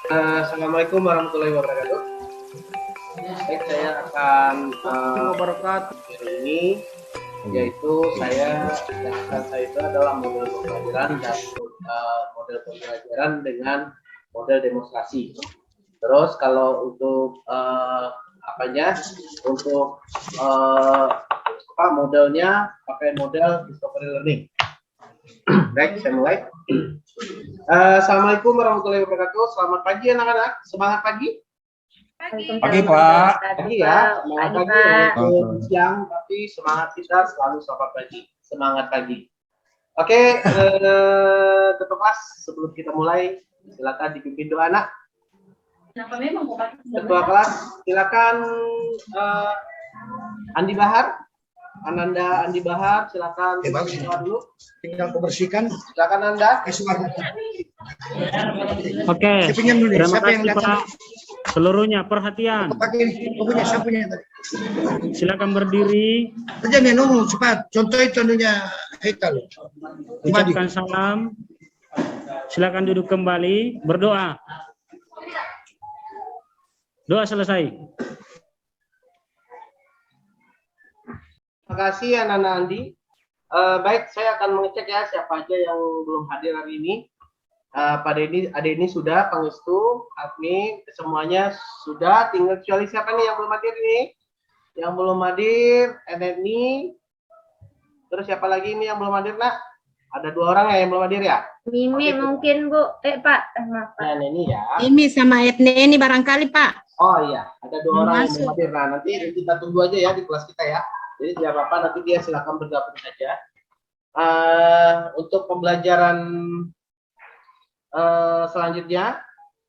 Assalamualaikum warahmatullahi wabarakatuh. Baik, saya akan wabarakatuh hari ini, yaitu yang akan saya itu adalah model pembelajaran dan model pembelajaran dengan model demonstrasi. Terus kalau untuk modelnya pakai model discovery learning. Baik, saya mulai. Assalamualaikum warahmatullahi wabarakatuh. Selamat pagi anak-anak. Semangat pagi. Pagi Pak. Pagi ya. Semangat pagi. Walaupun siang, tapi semangat kita selalu selamat pagi. Semangat pagi. Oke, ketua kelas sebelum kita mulai, silakan dipimpin doa anak. Ketua kelas, silakan Andi Bahar. Ananda Andi Bahar, silakan dulu. Tinggal kebersihkan. Silakan Anda. Oke. Terima kasih Pak. Seluruhnya perhatian. Silakan berdiri. Saja nunggu cepat. Contoh itu Haikal. Ucapkan salam. Silakan duduk kembali. Berdoa. Doa selesai. Terima kasih anak-anak Andi. Baik, saya akan mengecek ya siapa aja yang belum hadir hari ini. Pak Denny sudah, Pangestu, admin, semuanya sudah. Tinggal kecuali siapa nih yang belum hadir ini? Yang belum hadir, Eneni. Terus siapa lagi ini yang belum hadir, nak? Ada 2 orang ya yang belum hadir ya? Mimi mungkin Bu. Pak. Nah, Neni ya. Mimi sama Etni barangkali Pak. Oh iya, ada 2 orang yang belum hadir. Nah, nanti kita tunggu aja ya di kelas kita ya. Jadi tidak apa-apa, nanti dia silakan bergabung saja. Untuk pembelajaran selanjutnya,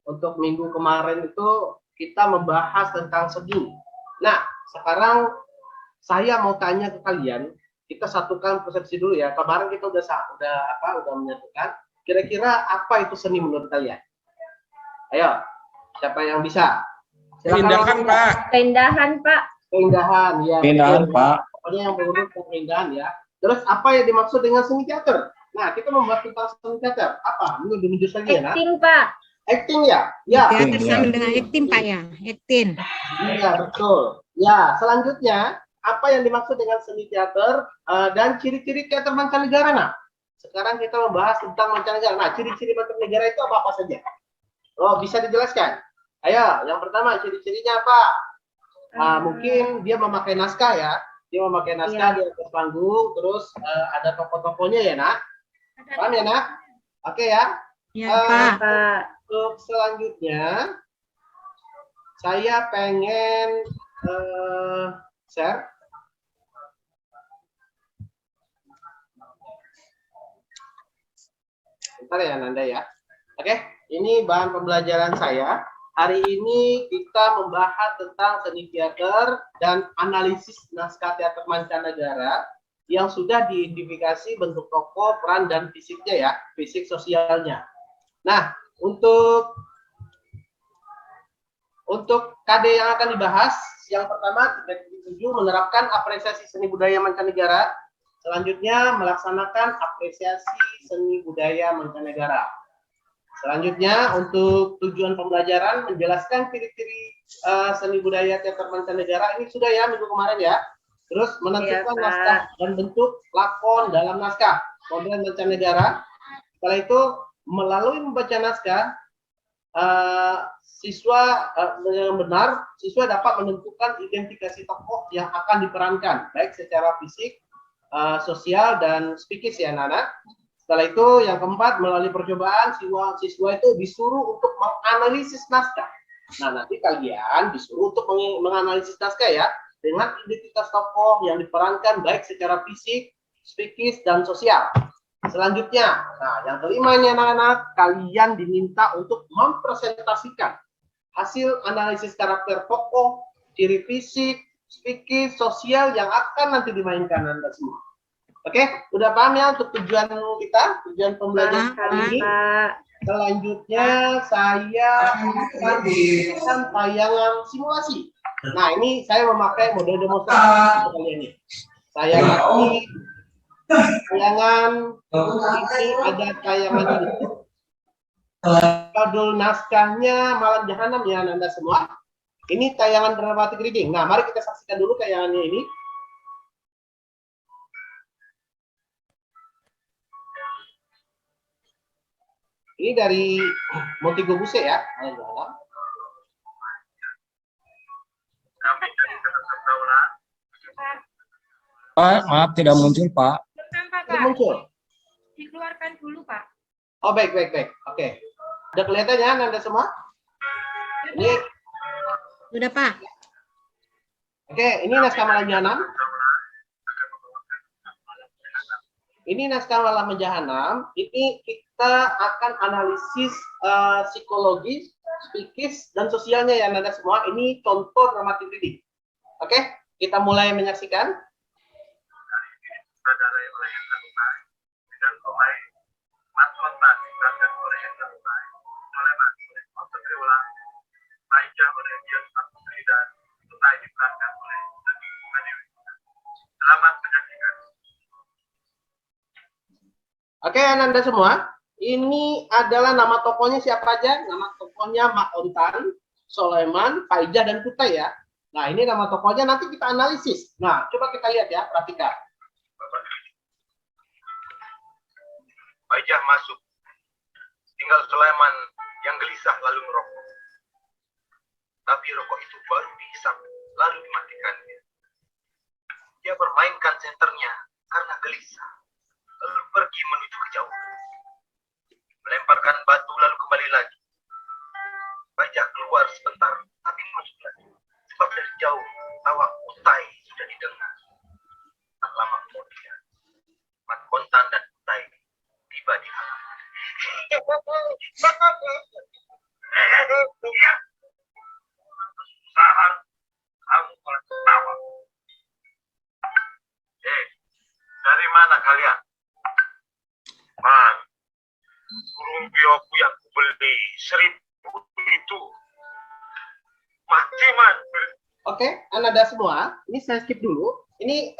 untuk minggu kemarin itu kita membahas tentang seni. Nah, sekarang saya mau tanya ke kalian, kita satukan persepsi dulu ya. Kemarin kita udah menyatukan. Kira-kira apa itu seni menurut kalian? Ayo, siapa yang bisa? Keindahan Pak. Keindahan Pak. Keindahan ya. Keindahan Pak. Pokoknya yang berhubungan dengan keindahan ya. Terus apa yang dimaksud dengan seni teater? Nah, kita membahas tentang seni teater. Apa? Ini dimenjus lagi ya, nak? Acting Pak. Acting ya? Ya. Teater sama dengan acting Pak ya. Acting. Iya, betul. Ya, selanjutnya apa yang dimaksud dengan seni teater dan ciri-ciri teater mancanegara, nak? Sekarang kita membahas tentang mancanegara. Nah, ciri-ciri mancanegara itu apa saja? Oh, bisa dijelaskan? Ayo, yang pertama ciri-cirinya apa? Mungkin dia memakai naskah ya. Dia memakai naskah di atas panggung, terus ada tokoh-tokohnya ya, nak? Paham ya, nak? Oke ya? Ya, Pak. Untuk selanjutnya, saya pengen share. Bentar ya, Nanda ya. Oke, ini bahan pembelajaran saya. Hari ini kita membahas tentang seni teater dan analisis naskah teater mancanegara yang sudah diidentifikasi bentuk tokoh, peran, dan fisiknya ya, fisik sosialnya. Nah, untuk KD yang akan dibahas, yang pertama 3.7 menerapkan apresiasi seni budaya mancanegara. Selanjutnya melaksanakan apresiasi seni budaya mancanegara. Selanjutnya, untuk tujuan pembelajaran, menjelaskan ciri-ciri seni budaya teater mancanegara. Ini sudah ya, minggu kemarin ya. Terus menentukan naskah dan bentuk lakon dalam naskah model mancanegara. Setelah itu, melalui membaca naskah, siswa dengan benar, siswa dapat menentukan identifikasi tokoh yang akan diperankan, baik secara fisik, sosial, dan psikis ya, anak-anak. Setelah itu yang keempat, melalui percobaan siswa itu disuruh untuk menganalisis naskah. Nah, nanti kalian disuruh untuk menganalisis naskah ya, dengan identitas tokoh yang diperankan baik secara fisik, psikis, dan sosial. Selanjutnya, nah yang kelimanya anak-anak, kalian diminta untuk mempresentasikan hasil analisis karakter tokoh, ciri fisik, psikis, sosial yang akan nanti dimainkan Anda semua. Oke, udah paham ya untuk tujuan kita, tujuan pembelajaran kali ini. Selanjutnya saya akan memberikan tayangan simulasi. Nah, ini saya memakai model demonstrasi kalian ini. Saya kasih tayangan, ini ada tayangan ini. Judul naskahnya Malam Jahanam ya Anda semua. Ini tayangan dramatic reading. Nah, mari kita saksikan dulu tayangannya ini. Ini dari Montego Buse ya. Pak, maaf tidak muncul, Pak. Tidak muncul. Dikeluarkan dulu, Pak. Oh, baik. Oke. Udah kelihatan ya Anda semua? Ini. Sudah, Pak. Oke, ini naskah Malam Jahanam. Ini naskah Malam Jahanam. Ini kita akan analisis psikologi, psikis, dan sosialnya ya Anda semua. Ini contoh dramatic reading. Oke, kita mulai menyaksikan. Oke, Anda semua, ini adalah nama tokohnya siapa aja? Nama tokohnya Mak Ontan, Soleman, Faijah, dan Kutai ya. Nah, ini nama tokohnya, nanti kita analisis. Nah, coba kita lihat ya, perhatikan. Faijah masuk. Tinggal Sulaiman yang gelisah lalu merokok. Tapi rokok itu baru dihisap, lalu dimatikannya. Dia bermainkan senternya karena gelisah, lalu pergi menuju kejauhan. Melemparkan batu lalu kembali lagi. Faijah keluar sebentar, tapi masuk lagi. Sebab dari jauh, tawa Kutai sudah didengar. Tak lama kemudian, Mat Kontan dan Kutai tiba di halaman. Kesusahan, kamu malah ketawa. Dari mana kalian? Man, burung bioku yang kubeli 1.000 itu mati, man. Oke, Anda semua, ini saya skip dulu. Ini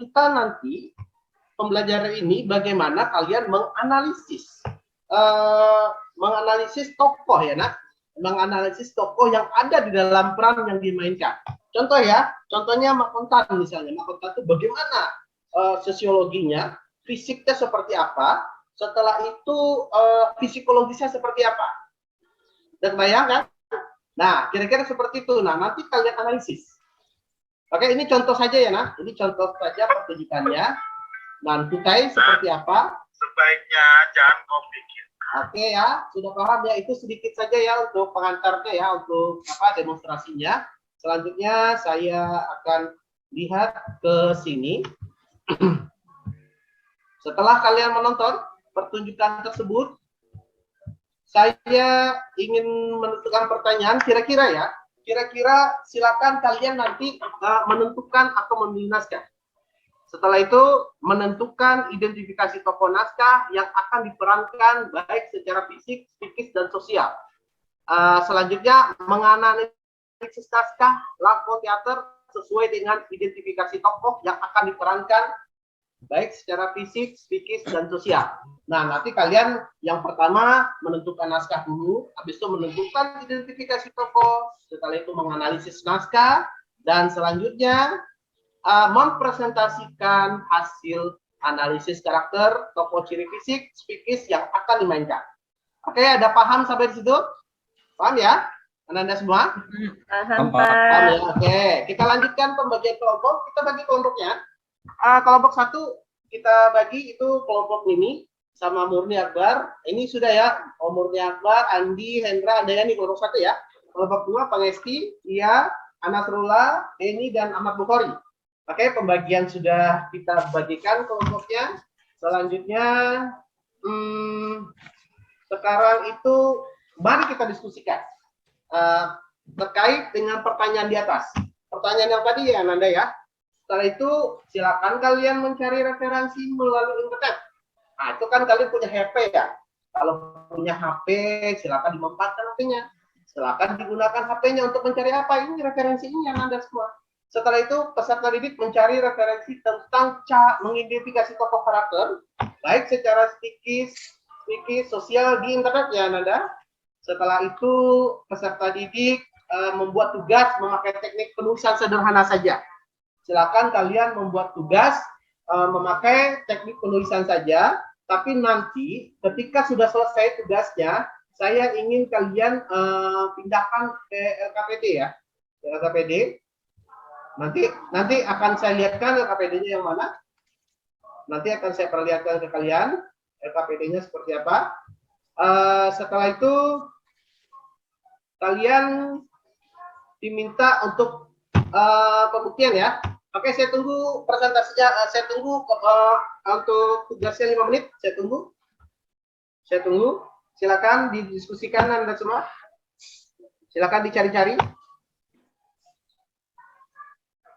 kita nanti pembelajaran ini bagaimana kalian menganalisis tokoh ya, nak, menganalisis tokoh yang ada di dalam peran yang dimainkan. Contoh ya, contohnya Mak Kontan misalnya. Mak Kontan itu bagaimana sosiologinya, fisiknya seperti apa, setelah itu psikologisnya seperti apa. Dan bayangkan, nah kira-kira seperti itu. Nah nanti kalian analisis. Oke, ini contoh saja ya, nak. Ini contoh saja pertunjukannya. Nah, Kutai seperti apa? Sebaiknya jangan kau pikir. Oke ya, sudah paham ya. Itu sedikit saja ya untuk pengantarnya ya, untuk demonstrasinya. Selanjutnya saya akan lihat ke sini. Setelah kalian menonton pertunjukan tersebut, saya ingin menentukan pertanyaan kira-kira ya. Kira-kira silakan kalian nanti menentukan atau memilih naskah. Setelah itu menentukan identifikasi tokoh naskah yang akan diperankan baik secara fisik, psikis, dan sosial. Selanjutnya menganalisis naskah lakon teater sesuai dengan identifikasi tokoh yang akan diperankan baik secara fisik, psikis, dan sosial. Nah, nanti kalian yang pertama menentukan naskah dulu, habis itu menentukan identifikasi tokoh, setelah itu menganalisis naskah, dan selanjutnya mempresentasikan hasil analisis karakter, tokoh ciri fisik, psikis yang akan dimainkan. Oke, ada paham sampai di situ? Paham ya? Anda semua? Paham, Paham ya? Oke, kita lanjutkan pembagian kelompok. Kita bagi kelompoknya. Kelompok 1 kita bagi itu kelompok Mimi sama Murni Akbar. Ini sudah ya, Murni Akbar, Andi, Hendra, Andayani kelompok 1 ya. Kelompok 2 Pangesti, Ia, Anasrullah, Eni, dan Ahmad Bukhari. Oke, pembagian sudah kita bagikan kelompoknya. Selanjutnya, sekarang itu mari kita diskusikan terkait dengan pertanyaan di atas. Pertanyaan yang tadi ya, Nanda ya. Setelah itu, silakan kalian mencari referensi melalui internet. Nah, itu kan kalian punya HP ya. Kalau punya HP, silakan dimanfaatkan HP-nya. Silakan digunakan HP-nya untuk mencari apa? Ini referensi ini yang Anda semua. Setelah itu, peserta didik mencari referensi tentang mengidentifikasi tokoh karakter, baik secara psikis, fikih sosial di internet ya Nanda. Setelah itu peserta didik membuat tugas memakai teknik penulisan sederhana saja. Silakan kalian membuat tugas memakai teknik penulisan saja, tapi nanti ketika sudah selesai tugasnya, saya ingin kalian pindahkan ke LKPD ya, ke LKPD. Nanti akan saya lihatkan LKPD-nya yang mana. Nanti akan saya perlihatkan ke kalian LKPD-nya seperti apa. Setelah itu kalian diminta untuk pembuktian ya. Oke, saya tunggu presentasinya. Saya tunggu untuk tugasnya 5 menit. Saya tunggu. Silakan didiskusikan Anda semua. Silakan dicari-cari.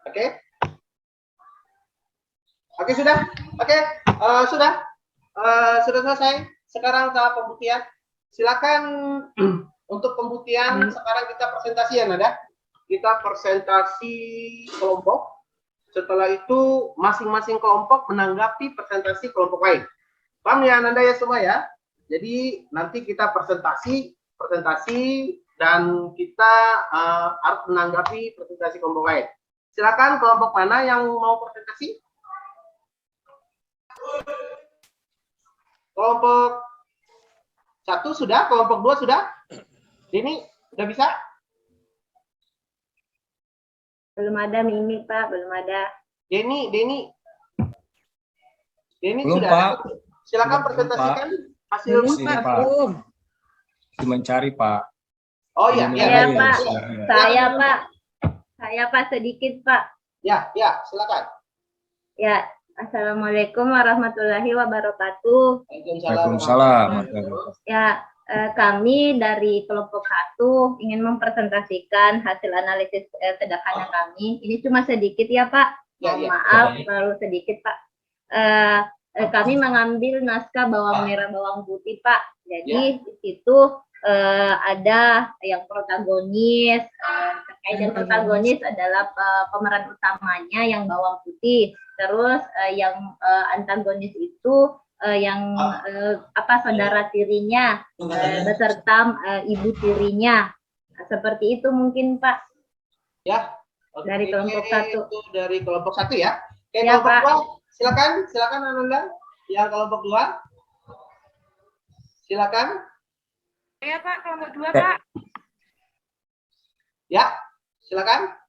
Oke. Oke, sudah. Oke, sudah selesai. Sekarang tahap pembuktian. Silakan untuk pembuktian sekarang kita presentasi ya Nanda. Kita presentasi kelompok. Setelah itu masing-masing kelompok menanggapi presentasi kelompok lain. Paham ya Nanda ya semua ya? Jadi nanti kita presentasi dan kita harus menanggapi presentasi kelompok lain. Silakan kelompok mana yang mau presentasi? Kelompok 1 sudah, kelompok 2 sudah? Ini udah bisa? Belum ada Mimi, Pak. Belum ada. Denny Belum, sudah. Pak. Silakan Belum, presentasikan hasil. Belum, Sini, Pak. Pak. Belum. Mencari Pak. Oh iya, Ini iya. Iya, ada Pak. ya. Saya, Pak. Saya, Pak, sedikit, Pak. Ya, silakan. Ya, Assalamualaikum warahmatullahi wabarakatuh. Waalaikumsalam. Ya, kami dari kelompok 1 ingin mempresentasikan hasil analisis sederhana kami. Ini cuma sedikit ya Pak. Ya, Mohon ya. maaf, baru sedikit Pak. Kami mengambil naskah bawang merah bawang putih Pak. Jadi di situ ada yang protagonis, terkait dengan protagonis adalah pemeran utamanya yang bawang putih. Terus yang antagonis itu yang saudara tirinya beserta ibu tirinya. Seperti itu mungkin Pak. Ya. Oke, Dari kelompok 1. Itu dari kelompok 1 ya. Oke, Ya, kelompok Pak. 2, silakan Ananda. Yang kelompok 2. Silakan. Ya Pak, kelompok 2 Pak. Ya, silakan.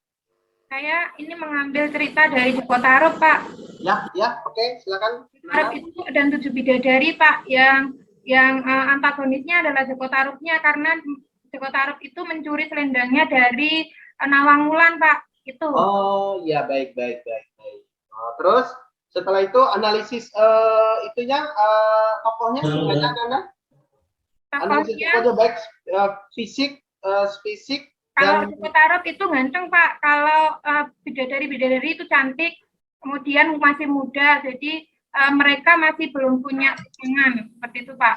Saya ini mengambil cerita dari Joko Tarub Pak. Ya, oke, silakan. Tarub itu dan 7 bidadari Pak, yang antagonisnya adalah Joko Tarubnya, karena Joko Tarub itu mencuri selendangnya dari Nawang Wulan Pak. Itu. Oh, ya baik. Terus setelah itu analisis itunya tokohnya gimana Anda? Analisis tokohnya baik fisik Kalau dan Joko Tarub itu ganteng Pak, kalau bidadari itu cantik, kemudian masih muda, jadi mereka masih belum punya pasangan, seperti itu Pak.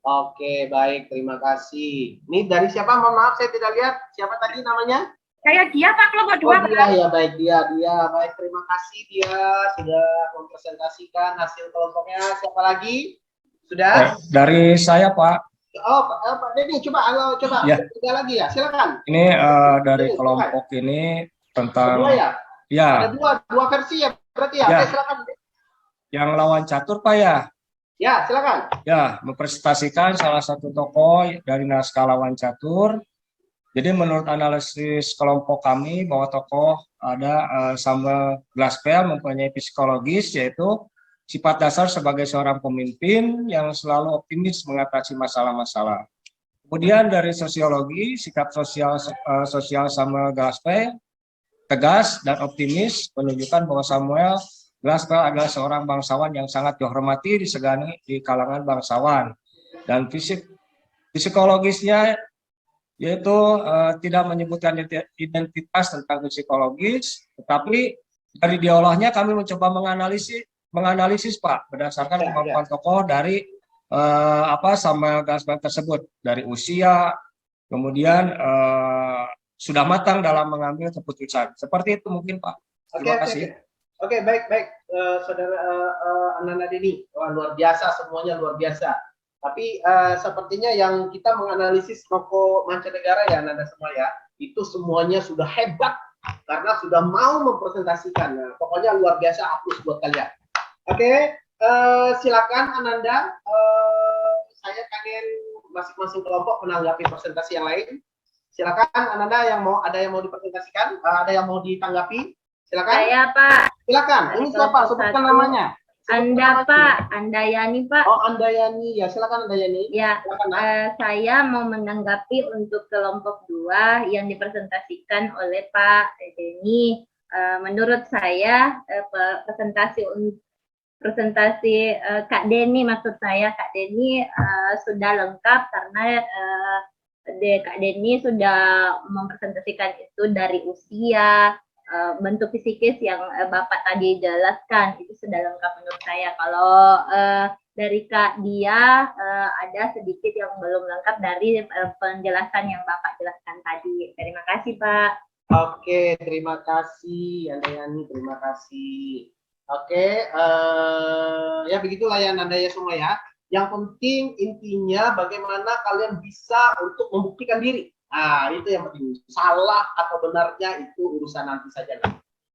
Oke, baik, terima kasih. Ini dari siapa? Mohon maaf saya tidak lihat. Siapa tadi namanya? Saya dia Pak, kelompok 2 Oh, Pak. dia ya, baik dia. Baik, terima kasih dia sudah mempresentasikan hasil kelompoknya. Siapa lagi? Sudah? Dari saya Pak. Oh, Pak Denny, coba Ya. Tiga lagi ya, silakan. Ini dari kelompok ini tentang Kedua ya? ya Ada dua versi ya, berarti ya. Ya. Oke, silakan. yang lawan catur Pak ya. Ya, silakan. Ya, mempresentasikan salah satu tokoh dari naskah lawan catur. Jadi menurut analisis kelompok kami bahwa tokoh ada Samuel Glaspel mempunyai psikologis, yaitu sifat dasar sebagai seorang pemimpin yang selalu optimis mengatasi masalah-masalah. Kemudian dari sosiologi, sikap sosial Samuel Glaspel tegas dan optimis, menunjukkan bahwa Samuel Glaspel adalah seorang bangsawan yang sangat dihormati, disegani di kalangan bangsawan. Dan psikologisnya yaitu tidak menyebutkan identitas tentang psikologis, tetapi dari dialognya kami mencoba menganalisis Pak, berdasarkan kemampuan tokoh dari Samuel Glaspel tersebut, dari usia, kemudian sudah matang dalam mengambil keputusan. Seperti itu mungkin Pak. Terima kasih. Oke, baik, Saudara Ananda Denny. Wah, luar biasa, semuanya luar biasa. Tapi sepertinya yang kita menganalisis tokoh mancanegara ya Nanda semua ya, itu semuanya sudah hebat karena sudah mau mempresentasikan. Nah, pokoknya luar biasa, hapus buat kalian. Oke, silakan Ananda. Saya pengen masing-masing kelompok menanggapi presentasi yang lain. Silakan Ananda, ada yang mau dipresentasikan, ada yang mau ditanggapi. Silakan. Saya Pak. Silakan. Ini siapa? Sebutkan namanya. Anda Pak, Andayani Pak. Oh, Andayani. Ya, silakan Andayani. Ya, saya mau menanggapi untuk kelompok 2 yang dipresentasikan oleh Pak Denny. Menurut saya presentasi Kak Denny, maksud saya Kak Denny sudah lengkap karena Kak Denny sudah mempresentasikan itu dari usia, bentuk fisikis yang Bapak tadi jelaskan, itu sudah lengkap menurut saya. Kalau dari Kak Dia ada sedikit yang belum lengkap dari penjelasan yang Bapak jelaskan tadi. Terima kasih Pak. Oke, terima kasih Andayani, terima kasih. Oke, ya begitulah ya Nanda ya semua ya. Yang penting intinya bagaimana kalian bisa untuk membuktikan diri. Nah, itu yang penting. Salah atau benarnya itu urusan nanti saja.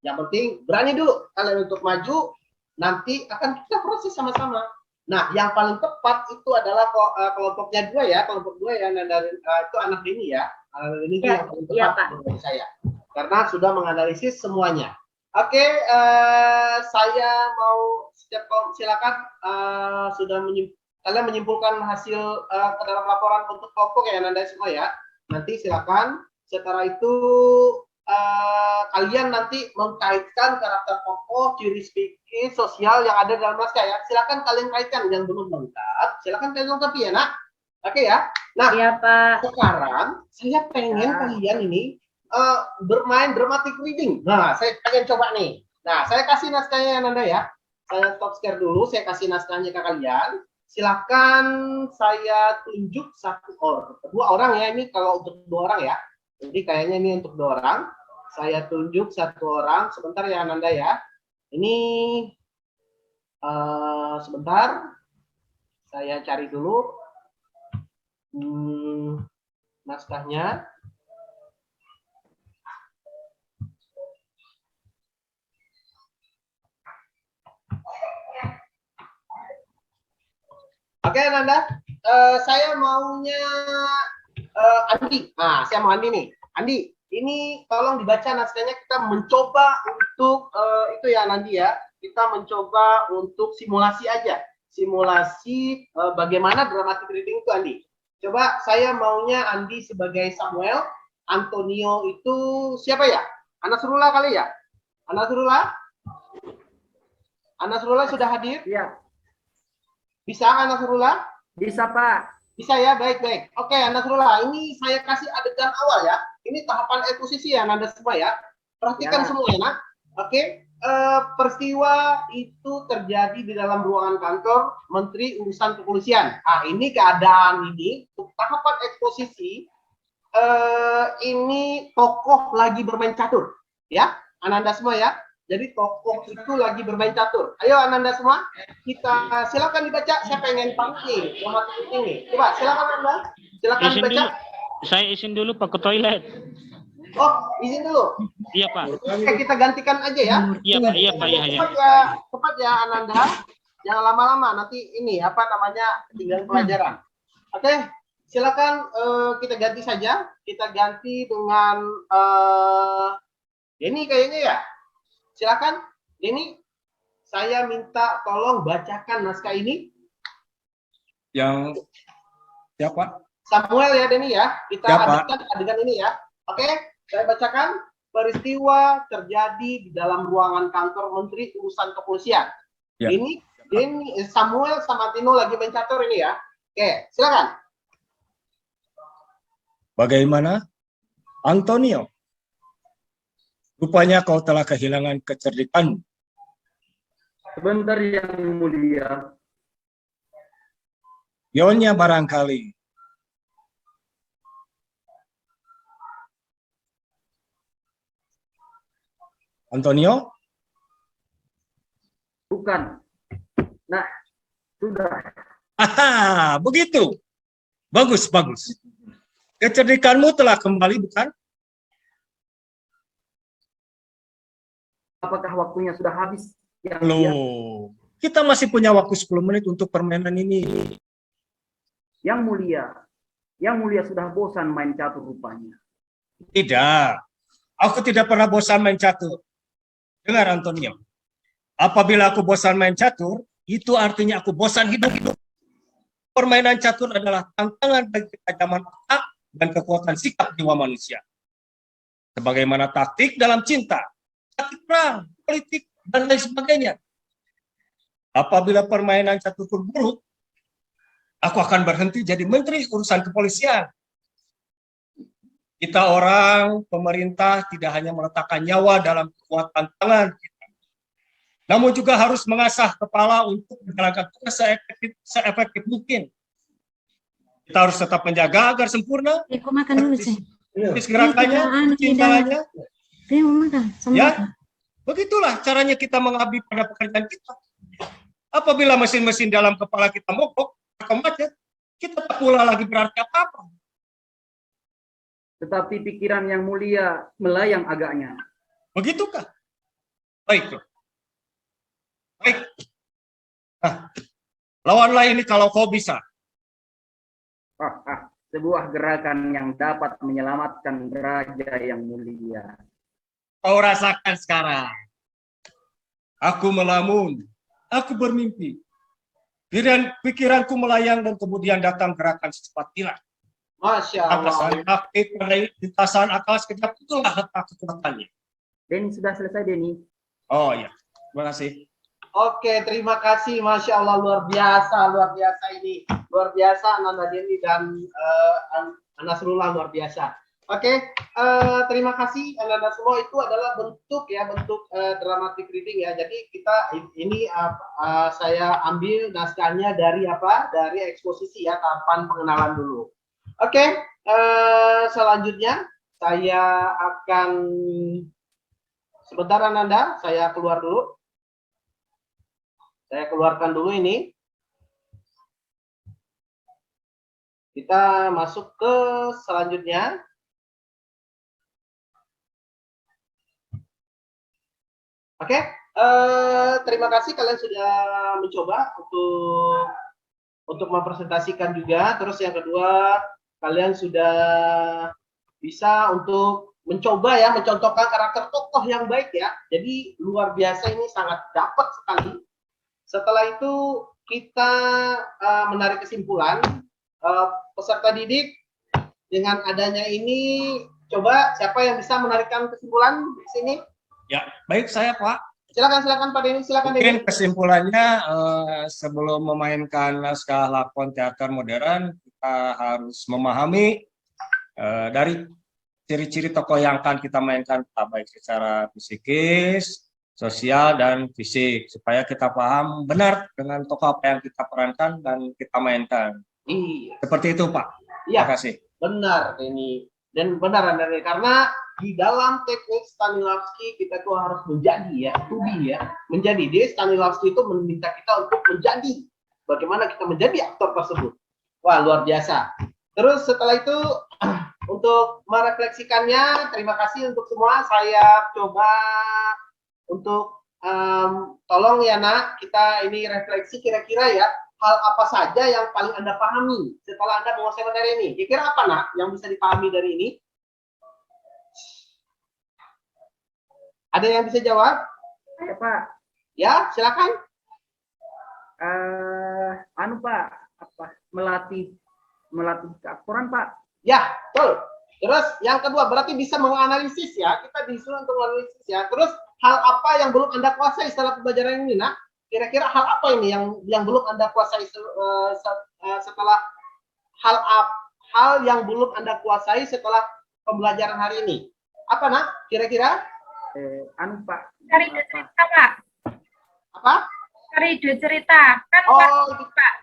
Yang penting berani dulu kalian untuk maju, nanti akan kita proses sama-sama. Nah, yang paling tepat itu adalah kelompoknya 2 ya, kelompok 2 ya, itu anak ini ya. Ini ya, yang paling tepat menurut saya. Karena sudah menganalisis semuanya. Oke, saya mau silakan kalian menyimpulkan hasil ke dalam laporan bentuk kelompok ya Nanda semua ya. Nanti silakan. Setelah itu kalian nanti mengkaitkan karakter tokoh, ciri psikis, sosial yang ada dalam naskah ya. Silakan kalian kaitkan, yang belum lengkap. Silakan kalian lengkapi ya, Nak. Oke ya. Nah, ya, Pak. Sekarang saya pengen kalian ini bermain dramatic reading. Nah, saya pengen coba nih. Nah, saya kasih naskahnya ya, Nanda ya. Saya stop share dulu. Saya kasih naskahnya ke kalian. Silakan saya tunjuk dua orang ya, ini kalau untuk 2 orang ya. Jadi kayaknya ini untuk 2 orang. Saya tunjuk 1 orang. Sebentar ya Nanda ya. Ini sebentar. Saya cari dulu naskahnya. Oke, Nanda, saya maunya Andi. Nah, saya mau Andi nih. Andi, ini tolong dibaca naskahnya. Kita mencoba untuk itu ya, Nandi ya. Kita mencoba untuk simulasi aja. Simulasi bagaimana dramatic reading itu, Andi. Coba saya maunya Andi sebagai Samuel. Antonio itu siapa ya? Anasrullah kali ya? Anasrullah? Anasrullah sudah hadir? Iya. Bisa Anasrullah? Bisa Pak. Bisa ya, baik-baik. Oke, Nasrullah, ini saya kasih adegan awal ya. Ini tahapan eksposisi ya, Nanda semua ya. Perhatikan semua ya, Nak. Oke, peristiwa itu terjadi di dalam ruangan kantor Menteri Urusan Kepolisian. Ah, ini keadaan ini untuk tahapan eksposisi. Ini tokoh lagi bermain catur, ya, Ananda semua ya. Jadi tokoh itu lagi bermain catur. Ayo Ananda semua, kita silakan dibaca. Saya pengen pakai dramatic ini. Coba silakan Anda, silakan dibaca. Saya izin dulu Pak ke toilet. Oh, izin dulu. Iya Pak. Oke, kita gantikan aja ya. Iya Pak, iya Pak, iya. Cepat ya Ananda, jangan lama-lama. Nanti ini apa namanya ketinggalan pelajaran. Oke, silakan kita ganti saja. Kita ganti dengan ini kayaknya ya. Silakan, Denny. Saya minta tolong bacakan naskah ini. Yang siapa? Samuel ya, Denny ya. Kita hadirkan adegan ini ya. Oke, saya bacakan. Peristiwa terjadi di dalam ruangan kantor Menteri Urusan Kepolisian. Ya. Ini Denny, Samuel sama Tino lagi main catur ini ya. Oke, silakan. Bagaimana, Antonio? Rupanya kau telah kehilangan kecerdikanmu. Sebentar yang mulia. Nyonya barangkali. Antonio? Bukan. Nah, sudah. Aha, begitu. Bagus, bagus. Kecerdikanmu telah kembali, bukan? Apakah waktunya sudah habis? Yang mulia? Loh, kita masih punya waktu 10 menit untuk permainan ini. Yang mulia sudah bosan main catur rupanya. Tidak, aku tidak pernah bosan main catur. Dengar, Antonio. Apabila aku bosan main catur, itu artinya aku bosan hidup. Permainan catur adalah tantangan bagi ketajaman otak dan kekuatan sikap jiwa manusia. Sebagaimana taktik dalam cinta, taktik perang, politik, dan lain sebagainya. Apabila permainan catur buruk, aku akan berhenti jadi menteri urusan kepolisian. Kita orang, pemerintah tidak hanya meletakkan nyawa dalam kekuatan tangan kita, namun juga harus mengasah kepala untuk menjalankan tugas seefektif mungkin. Kita harus tetap menjaga agar sempurna. Kok makan dulu sih? Gerakannya, cintanya. Dia mau makan. Ya, begitulah caranya kita mengabdi pada pekerjaan kita. Apabila mesin-mesin dalam kepala kita mogok atau macet, kita tak pula lagi berarti apa-apa. Tetapi pikiran yang mulia melayang agaknya. Begitukah? Baik. Baik. Nah, lawanlah ini kalau kau bisa. Sebuah gerakan yang dapat menyelamatkan raja yang mulia. Kau rasakan sekarang. Aku melamun. Aku bermimpi. Pikiranku melayang dan kemudian datang gerakan secepat kilat. Masya Allah. Atasan taktik pada lintasan akal sekejap itulah letak kekuatannya. Denny sudah selesai, Denny. Oh iya, terima kasih. Oke, terima kasih. Masya Allah, luar biasa ini. Luar biasa, Ananda Denny dan Nasrullah, luar biasa. Oke, terima kasih Ananda semua. Itu adalah bentuk dramatic reading ya. Jadi kita ini saya ambil naskahnya dari apa? Dari eksposisi ya, tahapan pengenalan dulu. Oke, selanjutnya saya akan sebentar Ananda, saya keluar dulu. Saya keluarkan dulu ini. Kita masuk ke selanjutnya. Oke, terima kasih kalian sudah mencoba untuk mempresentasikan juga. Terus yang kedua, kalian sudah bisa untuk mencoba ya, mencontohkan karakter tokoh yang baik ya. Jadi luar biasa, ini sangat dapat sekali. Setelah itu kita menarik kesimpulan. Peserta didik dengan adanya ini, coba siapa yang bisa menarikkan kesimpulan di sini? Ya, baik saya Pak. Silakan Pak Denny, silakan Denny. Mungkin kesimpulannya sebelum memainkan naskah lakon teater modern, kita harus memahami dari ciri-ciri tokoh yang akan kita mainkan, baik secara psikis, sosial, dan fisik, supaya kita paham benar dengan tokoh apa yang kita perankan dan kita mainkan. Iya. Seperti itu Pak. Iya. Terima kasih. Benar ini. Dan benar Anda, karena di dalam teknik Stanislavski kita tuh harus menjadi ya, to be ya, menjadi. Dia Stanislavski itu meminta kita untuk menjadi. Bagaimana kita menjadi aktor tersebut. Wah, luar biasa. Terus setelah itu untuk merefleksikannya, terima kasih untuk semua. Saya coba untuk tolong ya Nak, kita ini refleksi kira-kira ya, hal apa saja yang paling Anda pahami setelah Anda menguasai materi ini. Kira-kira apa Nak yang bisa dipahami dari ini? Ada yang bisa jawab? Ayo Pak. Ya, silakan. Pak, melatih keaktoran Pak. Ya, betul. Terus yang kedua berarti bisa menganalisis ya. Kita disuruh untuk menganalisis ya. Terus hal apa yang belum Anda kuasai setelah pembelajaran ini, Nak? Kira-kira hal apa ini yang belum Anda kuasai setelah hal yang belum Anda kuasai setelah pembelajaran hari ini? Apa Nak? Kira-kira? Pak. Cari cerita Pak. Apa? Cari ide cerita kan Pak,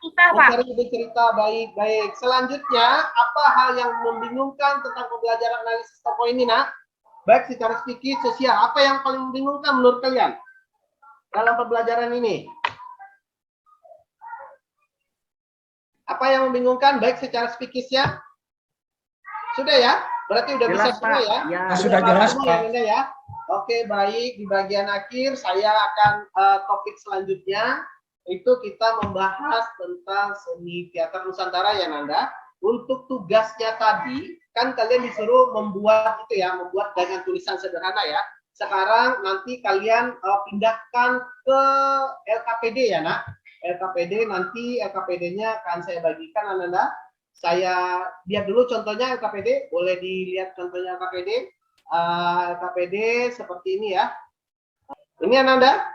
susah Pak. Cari ide cerita, baik. Selanjutnya, apa hal yang membingungkan tentang pembelajaran analisis tokoh ini, Nak? Baik secara psikis, sosial, apa yang paling membingungkan menurut kalian dalam pembelajaran ini? Apa yang membingungkan baik secara psikisnya? Sudah ya? Berarti udah bisa Jelas, semua Pak. ya? Ya. Sudah paham jelas, semua Pak. ya, Nanda ya? Oke, baik. Di bagian akhir saya akan topik selanjutnya itu kita membahas tentang seni teater Nusantara ya, Nanda. Untuk tugasnya tadi kan kalian disuruh membuat itu ya, membuat dengan tulisan sederhana ya. Sekarang nanti kalian pindahkan ke LKPD ya, Nak. LKPD nanti LKPD-nya akan saya bagikan, Nanda. Saya lihat dulu contohnya LKPD, boleh dilihat contohnya LKPD. LKPD seperti ini ya. Ini Ananda.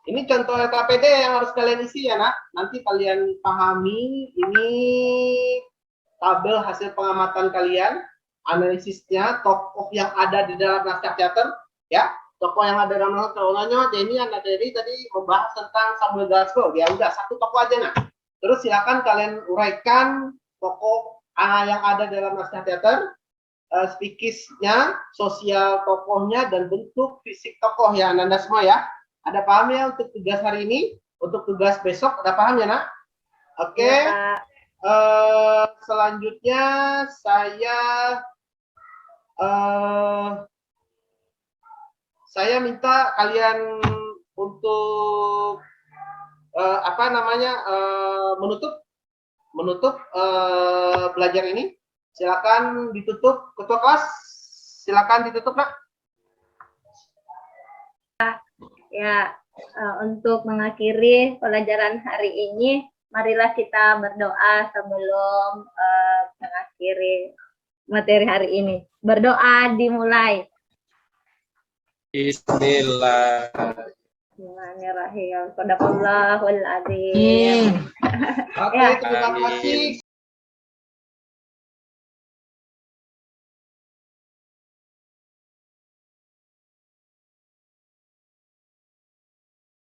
Ini contoh LKPD yang harus kalian isi ya, Nak. Nanti kalian pahami ini tabel hasil pengamatan kalian, analisisnya, tokoh yang ada di dalam naskah teater, ya. Tokoh yang ada dalam naskah teaternya, Denny, Anak Dewi tadi membahas tentang Samuel Glasgow. Ya udah, satu tokoh aja, Nak. Terus silakan kalian uraikan tokoh yang ada dalam naskah teater, psikisnya, sosial tokohnya, dan bentuk fisik tokoh ya, Anda semua ya. Ada paham ya untuk tugas hari ini? Untuk tugas besok, ada paham ya, Nak? Oke. Ya, Pak. Selanjutnya saya minta kalian untuk menutup belajar ini. Silakan ditutup, ketua kelas. Silakan ditutup, Nak. Ya, untuk mengakhiri pelajaran hari ini, marilah kita berdoa sebelum mengakhiri materi hari ini. Berdoa dimulai. Bismillah. Bismillahirrahmanirrahim. Sadaqallahul azim. Oke, terima kasih.